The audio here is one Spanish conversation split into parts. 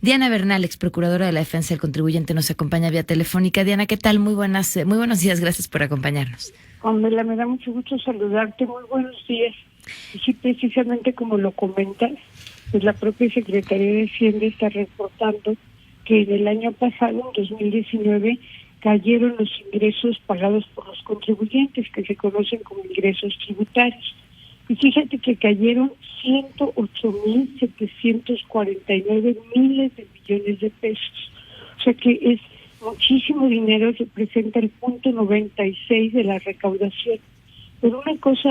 Diana Bernal, ex procuradora de la Defensa del Contribuyente, nos acompaña vía telefónica. Diana, ¿qué tal? Muy buenos días, gracias por acompañarnos. Pamela, me da mucho gusto saludarte, muy buenos días. Y sí, precisamente como lo comentas, pues la propia Secretaría de Hacienda está reportando que en el año pasado, en 2019, cayeron los ingresos pagados por los contribuyentes, que se conocen como ingresos tributarios. Y fíjate que cayeron 108.749 millones de pesos. O sea que es muchísimo dinero, representa el 0.96 de la recaudación. Pero una cosa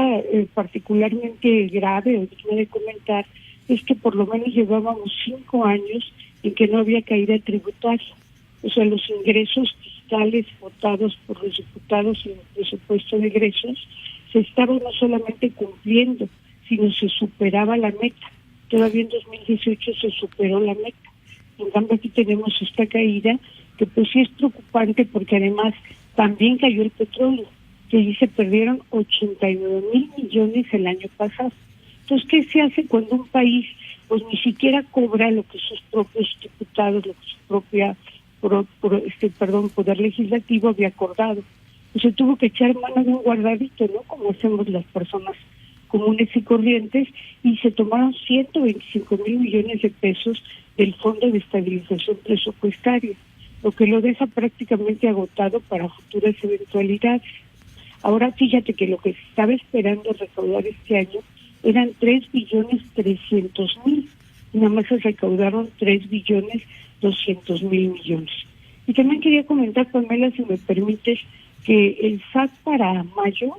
particularmente grave o digna de comentar es que por lo menos llevábamos 5 años en que no había caída tributaria. O sea, los ingresos fiscales votados por los diputados en el presupuesto de egresos se estaban no solamente cumpliendo, sino se superaba la meta. Todavía en 2018 se superó la meta. En cambio, aquí tenemos esta caída que pues sí es preocupante porque además también cayó el petróleo, que allí se perdieron 89,000 millones el año pasado. Entonces, ¿qué se hace cuando un país pues ni siquiera cobra lo que sus propios diputados, lo que su propia poder legislativo había acordado? Pues se tuvo que echar mano de un guardadito, ¿no? Como hacemos las personas comunes y corrientes, y se tomaron 125,000 millones de pesos del Fondo de Estabilización Presupuestaria, lo que lo deja prácticamente agotado para futuras eventualidades. Ahora fíjate que lo que se estaba esperando recaudar este año eran 3,300,000,000, y nada más se recaudaron 3,200,000,000 millones. Y también quería comentar, Pamela, si me permites, que el SAT para mayo,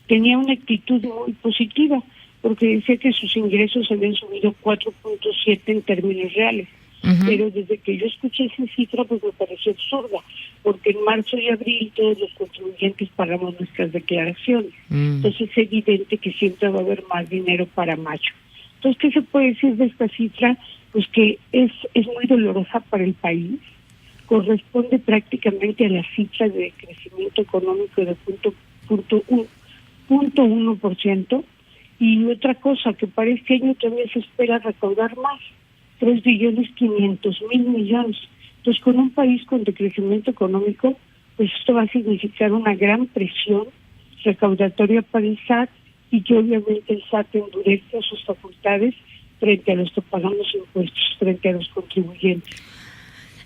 tenía una actitud muy positiva, porque decía que sus ingresos habían subido 4.7 en términos reales. Uh-huh. Pero desde que yo escuché esa cifra, pues me pareció absurda, porque en marzo y abril todos los contribuyentes pagamos nuestras declaraciones. Entonces es evidente que siempre va a haber más dinero para mayo. Entonces, ¿qué se puede decir de esta cifra? Pues que es muy dolorosa para el país, corresponde prácticamente a la cifra de crecimiento económico de 0.1%, y otra cosa, que para este año todavía se espera recaudar más, 3,500,000,000 millones. Entonces, con un país con decrecimiento económico, pues esto va a significar una gran presión recaudatoria para el SAT, y que obviamente el SAT endurezca sus facultades frente a los que pagamos impuestos, frente a los contribuyentes.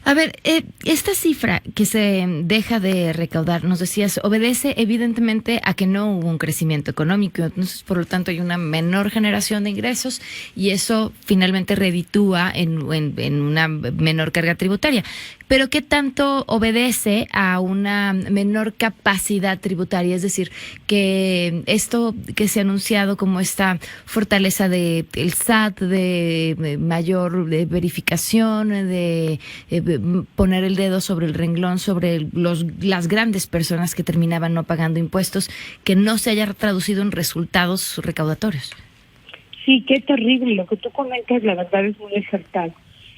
A ver, esta cifra que se deja de recaudar, nos decías, obedece evidentemente a que no hubo un crecimiento económico, entonces por lo tanto hay una menor generación de ingresos y eso finalmente reditúa en una menor carga tributaria. Pero ¿qué tanto obedece a una menor capacidad tributaria? Es decir, que esto que se ha anunciado como esta fortaleza del SAT, de mayor verificación, de poner el dedo sobre el renglón, sobre las grandes personas que terminaban no pagando impuestos, que no se haya traducido en resultados recaudatorios. Sí, qué terrible. Lo que tú comentas, la verdad, es muy acertado.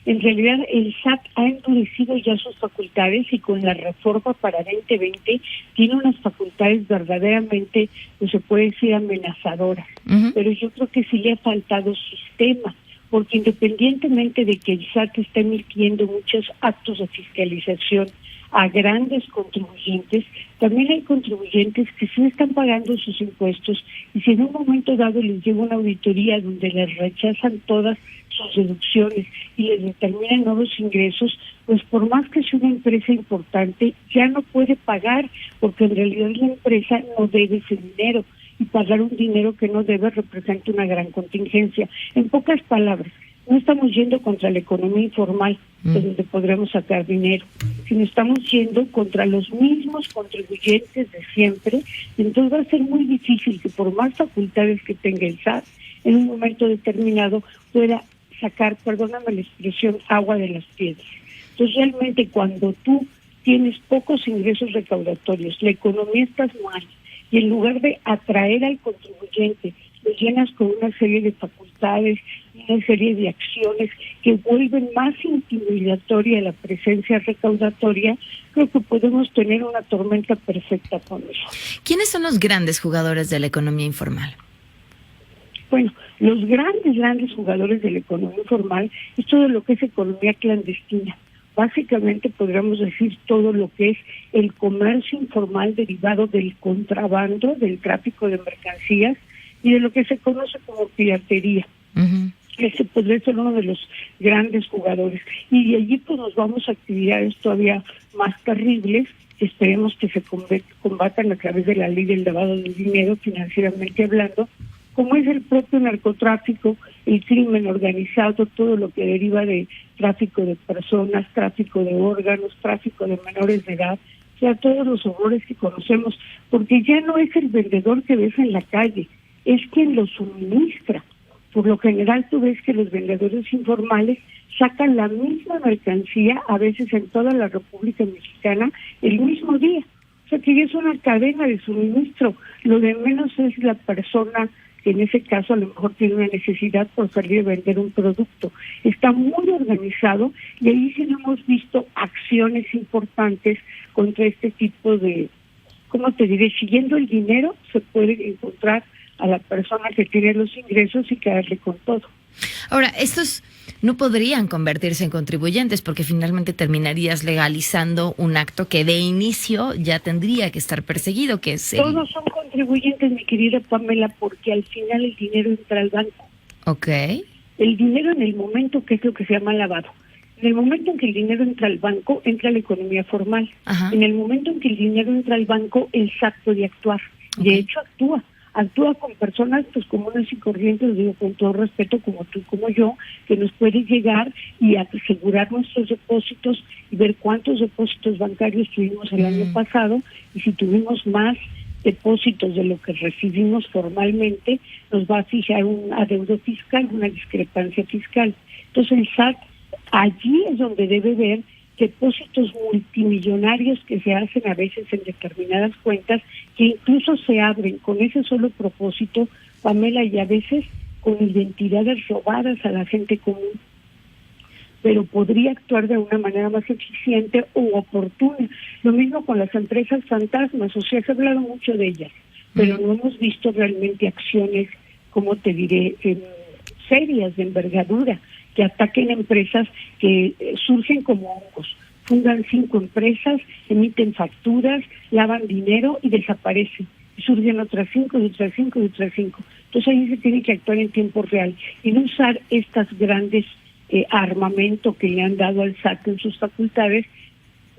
En realidad, el SAT ha endurecido ya sus facultades, y con la reforma para 2020 tiene unas facultades verdaderamente, pues se puede decir, amenazadoras. Uh-huh. Pero yo creo que sí le ha faltado sistema, porque independientemente de que el SAT está emitiendo muchos actos de fiscalización a grandes contribuyentes, también hay contribuyentes que sí están pagando sus impuestos, y si en un momento dado les llega una auditoría donde les rechazan todas sus deducciones y les determinan nuevos ingresos, pues por más que sea una empresa importante, ya no puede pagar, porque en realidad la empresa no debe ese dinero, y pagar un dinero que no debe representa una gran contingencia. En pocas palabras, no estamos yendo contra la economía informal, de donde podremos sacar dinero, sino estamos yendo contra los mismos contribuyentes de siempre. Entonces va a ser muy difícil que, por más facultades que tenga el SAT, en un momento determinado pueda sacar, perdóname la expresión, agua de las piedras. Entonces realmente cuando tú tienes pocos ingresos recaudatorios, la economía está mal, y en lugar de atraer al contribuyente, lo llenas con una serie de facultades, una serie de acciones que vuelven más intimidatoria la presencia recaudatoria, creo que podemos tener una tormenta perfecta con eso. ¿Quiénes son los grandes jugadores de la economía informal? Bueno, los grandes jugadores de la economía informal es todo lo que es economía clandestina. Básicamente podríamos decir todo lo que es el comercio informal derivado del contrabando, del tráfico de mercancías y de lo que se conoce como piratería. Uh-huh. Ese podría ser uno de los grandes jugadores. Y de allí pues nos vamos a actividades todavía más terribles, que esperemos que se combatan a través de la ley del lavado del dinero, financieramente hablando, como es el propio narcotráfico, el crimen organizado, todo lo que deriva de tráfico de personas, tráfico de órganos, tráfico de menores de edad, o sea, todos los horrores que conocemos, porque ya no es el vendedor que ves en la calle, es quien lo suministra. Por lo general tú ves que los vendedores informales sacan la misma mercancía, a veces en toda la República Mexicana, el mismo día. O sea que ya es una cadena de suministro. Lo de menos es la persona que en ese caso a lo mejor tiene una necesidad por salir a vender un producto. Está muy organizado y ahí sí no hemos visto acciones importantes contra este tipo de, ¿cómo te diré? Siguiendo el dinero se puede encontrar a la persona que tiene los ingresos y quedarle con todo. Ahora, estos no podrían convertirse en contribuyentes porque finalmente terminarías legalizando un acto que de inicio ya tendría que estar perseguido, que es Todos son contribuyentes, mi querida Pamela, porque al final el dinero entra al banco. Ok. El dinero en el momento, que es lo que se llama lavado. En el momento en que el dinero entra al banco, entra la economía formal. Ajá. En el momento en que el dinero entra al banco, el SAT puede actuar. De hecho, actúa con personas pues comunes y corrientes, digo con todo respeto, como tú, como yo, que nos puede llegar y asegurar nuestros depósitos y ver cuántos depósitos bancarios tuvimos el año pasado y si tuvimos más depósitos de lo que recibimos formalmente, nos va a fijar un adeudo fiscal, una discrepancia fiscal. Entonces el SAT allí es donde debe ver depósitos multimillonarios que se hacen a veces en determinadas cuentas, que incluso se abren con ese solo propósito, Pamela, y a veces con identidades robadas a la gente común. Pero podría actuar de una manera más eficiente u oportuna. Lo mismo con las empresas fantasmas, o sea, se ha hablado mucho de ellas, pero no hemos visto realmente acciones, como te diré, serias, de envergadura, que ataquen empresas que surgen como hongos. Fundan 5 empresas, emiten facturas, lavan dinero y desaparecen. Y surgen otras 5, y otras 5, y otras 5. Entonces ahí se tiene que actuar en tiempo real y no usar estas grandes armamento que le han dado al SAT en sus facultades,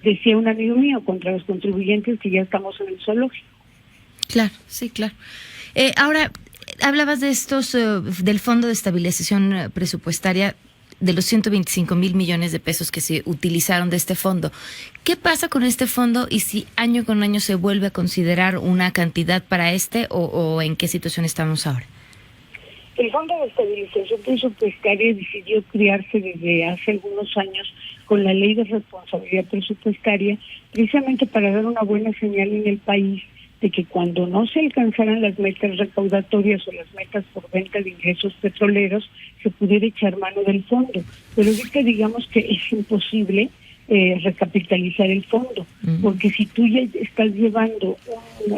decía un amigo mío, contra los contribuyentes que ya estamos en el zoológico. Claro, sí, claro. Ahora, hablabas de estos, del Fondo de Estabilización Presupuestaria, de los 125,000 millones de pesos que se utilizaron de este fondo. ¿Qué pasa con este fondo y si año con año se vuelve a considerar una cantidad para o en qué situación estamos ahora? El Fondo de Estabilización Presupuestaria decidió crearse desde hace algunos años con la Ley de Responsabilidad Presupuestaria, precisamente para dar una buena señal en el país de que cuando no se alcanzaran las metas recaudatorias o las metas por venta de ingresos petroleros, se pudiera echar mano del fondo. Pero ahorita digamos que es imposible recapitalizar el fondo, porque si tú ya estás llevando una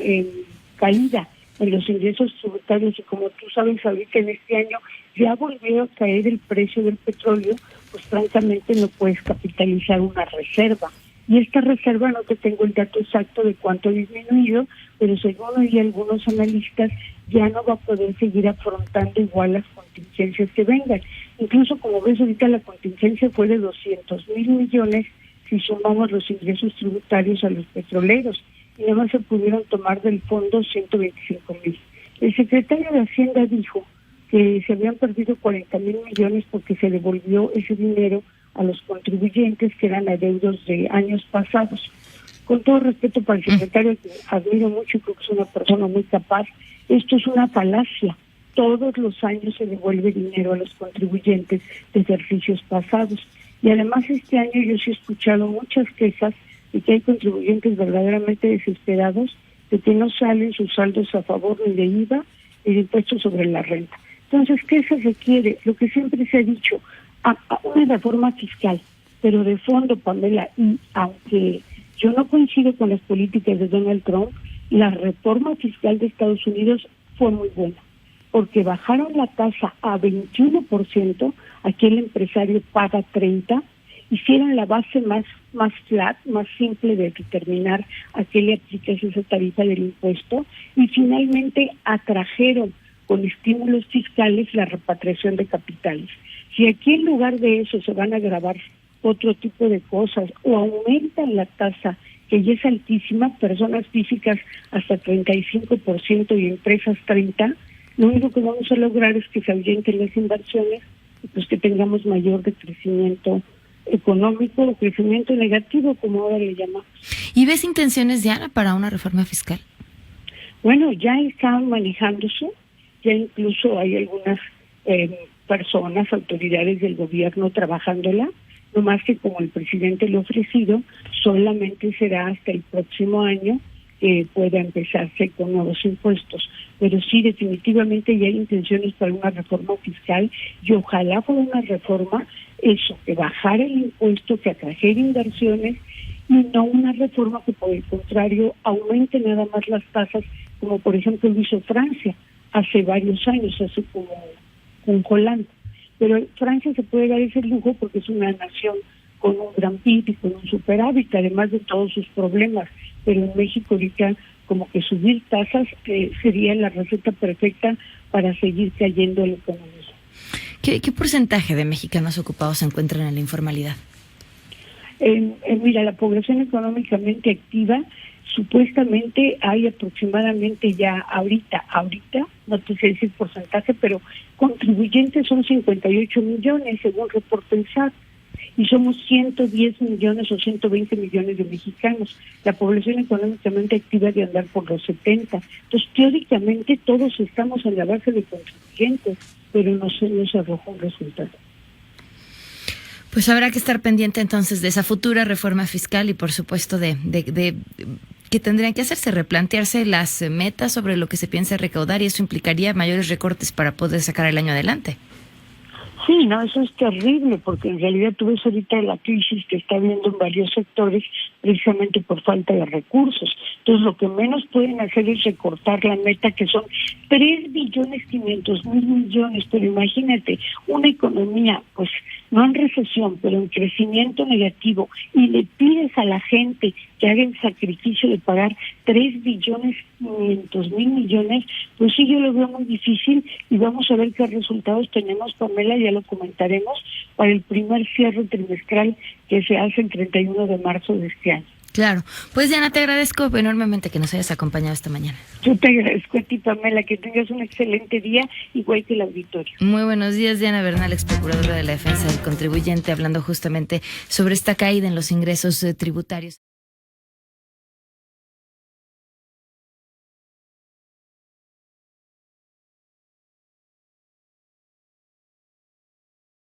caída en los ingresos tributarios y como tú sabes ahorita en este año ya volvió a caer el precio del petróleo, pues francamente no puedes capitalizar una reserva. Y esta reserva no te tengo el dato exacto de cuánto ha disminuido, pero según hoy algunos analistas ya no va a poder seguir afrontando igual las contingencias que vengan. Incluso como ves ahorita la contingencia fue de 200,000 millones si sumamos los ingresos tributarios a los petroleros y nada más se pudieron tomar del fondo 125,000. El secretario de Hacienda dijo que se habían perdido 40,000 millones porque se devolvió ese dinero a los contribuyentes que eran adeudos de años pasados. Con todo respeto para el secretario, que admiro mucho y creo que es una persona muy capaz, esto es una falacia. Todos los años se devuelve dinero a los contribuyentes de ejercicios pasados. Y además este año yo sí he escuchado muchas quejas de que hay contribuyentes verdaderamente desesperados de que no salen sus saldos a favor ni de IVA ni de impuestos sobre la renta. Entonces, ¿qué se requiere? Lo que siempre se ha dicho, a una reforma fiscal, pero de fondo, Pamela, y aunque yo no coincido con las políticas de Donald Trump, la reforma fiscal de Estados Unidos fue muy buena. porque bajaron la tasa a 21%, aquí el empresario paga 30%, hicieron la base más flat, más simple de determinar a qué le aplicas esa tarifa del impuesto, y finalmente atrajeron con estímulos fiscales la repatriación de capitales. Si aquí en lugar de eso se van a gravar otro tipo de cosas o aumentan la tasa, que ya es altísima, personas físicas hasta 35% y empresas 30%, lo único que vamos a lograr es que se ahuyenten las inversiones y pues que tengamos mayor decrecimiento económico o crecimiento negativo, como ahora le llamamos. ¿Y ves intenciones, Diana, para una reforma fiscal? Bueno, ya están manejándose, ya incluso hay algunas personas, autoridades del gobierno trabajándola, no más que como el presidente lo ha ofrecido, solamente será hasta el próximo año que pueda empezarse con nuevos impuestos. Pero sí, definitivamente ya hay intenciones para una reforma fiscal y ojalá fuera una reforma, eso, que bajara el impuesto, que atrajera inversiones y no una reforma que por el contrario aumente nada más las tasas, como por ejemplo lo hizo Francia hace varios años, hace como un Holanda. Pero Francia se puede dar ese lujo porque es una nación con un gran PIB y con un superávit, además de todos sus problemas. Pero en México ahorita como que subir tasas sería la receta perfecta para seguir cayendo la economía. ¿Qué porcentaje de mexicanos ocupados se encuentran en la informalidad? Mira, la población económicamente activa, supuestamente hay aproximadamente ya ahorita, no te sé decir porcentaje, pero contribuyentes son 58 millones según reporte el SAT. Y somos 110 millones o 120 millones de mexicanos. La población económicamente activa de andar por los 70. Entonces, teóricamente, todos estamos en la base de contribuyentes, pero no se arrojó un resultado. Pues habrá que estar pendiente entonces de esa futura reforma fiscal y, por supuesto, de que tendrían que hacerse, replantearse las metas sobre lo que se piensa recaudar, y eso implicaría mayores recortes para poder sacar el año adelante. Sí, no, eso es terrible, porque en realidad tú ves ahorita la crisis que está habiendo en varios sectores precisamente por falta de recursos. Entonces, lo que menos pueden hacer es recortar la meta, que son 3.500.000.000.000, pero imagínate, una economía, pues, no en recesión, pero en crecimiento negativo, y le pides a la gente que haga el sacrificio de pagar 3.500.000.000.000, pues sí, yo lo veo muy difícil, y vamos a ver qué resultados tenemos, Pamela, ya lo comentaremos, para el primer cierre trimestral que se hace el 31 de marzo de este año. Claro. Pues, Diana, te agradezco enormemente que nos hayas acompañado esta mañana. Yo te agradezco a ti, Pamela, que tengas un excelente día, igual que el auditorio. Muy buenos días, Diana Bernal, ex procuradora de la Defensa del Contribuyente, hablando justamente sobre esta caída en los ingresos tributarios.